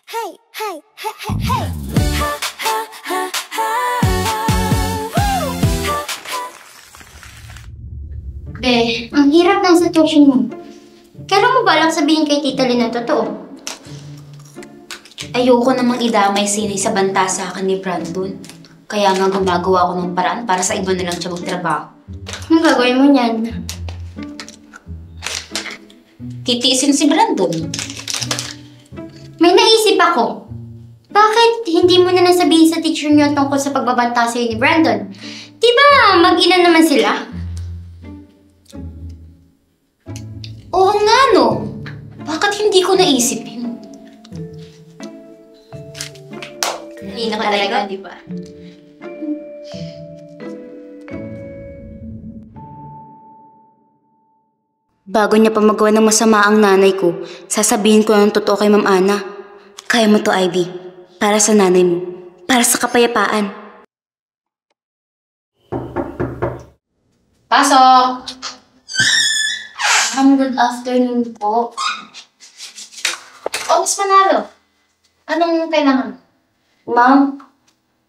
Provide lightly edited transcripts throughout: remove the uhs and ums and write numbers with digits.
Hey, hey, hey, hey, hey. Ha, ha, ha, ha. Woo! Ha, ha. Ang hirap ng sitwasyon mo. Kailan mo balak sabihin kay Tita Lynn ang totoo? Ayoko namang idamay sila sa banta sa akin ni Brandon. Kaya nga gumagawa ako ng paraan para sa iba na lang siya magtrabaho. Anong gagawin mo niyan? Titiisin si Brandon. May naisip ako. Bakit hindi mo na nasabihin sa teacher niyo tungkol sa pagbabanta sa'yo ni Brandon? Diba mag-ina naman sila? Oo nga no. Bakit hindi ko naisip yun? Hindi na talaga, di ba? Bago niya pa magawa ng masama ang nanay ko, sasabihin ko ng totoo kay Ma'am Ana. Kaya mo to, Ivy. Para sa nanay mo. Para sa kapayapaan. Pasok! Good afternoon po. Miss Manalo. Anong kailangan? Ma'am,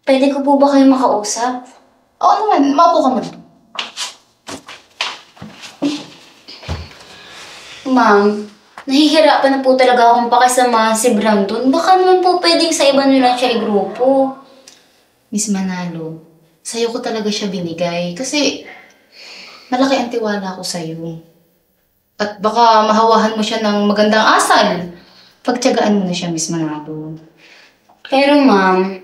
pwede ko po ba kayo makausap? Oo naman, maupo ka muna. Ma'am, nahihirapan na po talaga akong pakisamahan si Brandon. Baka naman po pwedeng sa iba nila siya igrupo. Miss Manalo, sa'yo ko talaga siya binigay kasi malaki ang tiwala ko sa'yo. At baka mahawahan mo siya ng magandang asal. Pagtiyagaan mo na siya, Miss Manalo. Pero ma'am,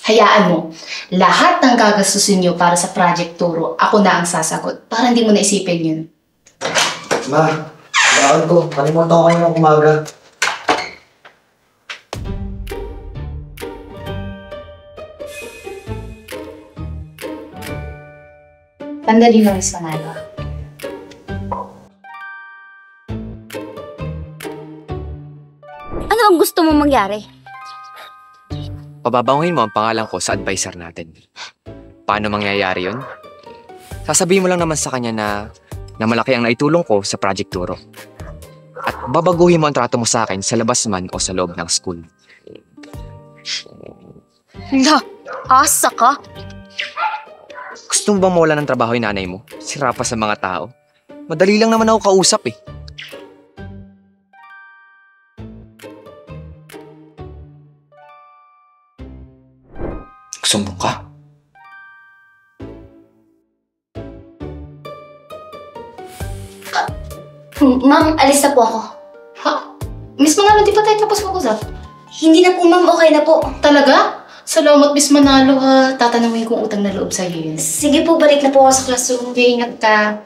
Hayaan mo, lahat ng gagastusin niyo para sa Project Turo, ako na ang sasagot para hindi mo naisipin yun. Ma, bakit ko? Kalimutan ko kayo ng umaga. Sandali lang, Miss Manalo. ano ang gusto mo mangyari? Pababanguhin mo ang pangalan ko sa advisor natin. Paano mangyayari yun? Sasabihin mo lang naman sa kanya na malaki ang naitulong ko sa Project Turo. At babaguhin mo ang trato mo sa akin sa labas man o sa loob ng school. Asa ka? Gusto mo bang mawala ng trabaho yung nanay mo? Sira pa sa mga tao? Madali lang naman ako kausap eh. Sumbong ka? Ma'am, alis na po ako. Ha? Miss Manalo, di pa tayo tapos mag-usap? Hindi na po ma'am, okay na po. Talaga? Salamat, Miss Manalo ha. Tatanungin kong utang na loob sa'yo yun. Sige po, balik na po ako sa classroom. Okay, ingat ka.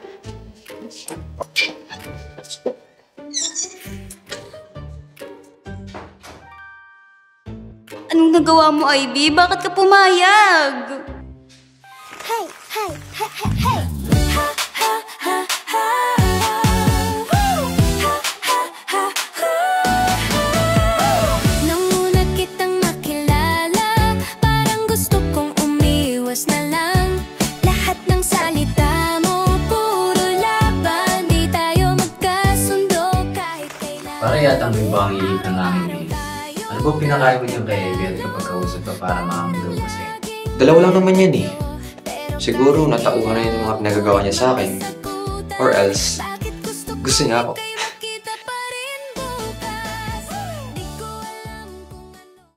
Anong nagawa mo, Ivy? Bakit ka pumayag? Hey, hey, hey, hey, hey. Ha, ha, ha, ha. Woo! Ha, ha, ha, ha. Nang una kitang makilala, parang gusto kong umiwas na lang. Lahat ng salita mo, puro laban. Di tayo magkasundo kahit kailan. Para yata may bangilip na namin ngayon. Ano ba pinakain mo niyan kay Evie kapag kausap ka para makamdaw kasi? Dalawa lang naman yan eh. Siguro natauhan na yun yung mga pinagagawa niya sa akin. Or else, gusto niya ako.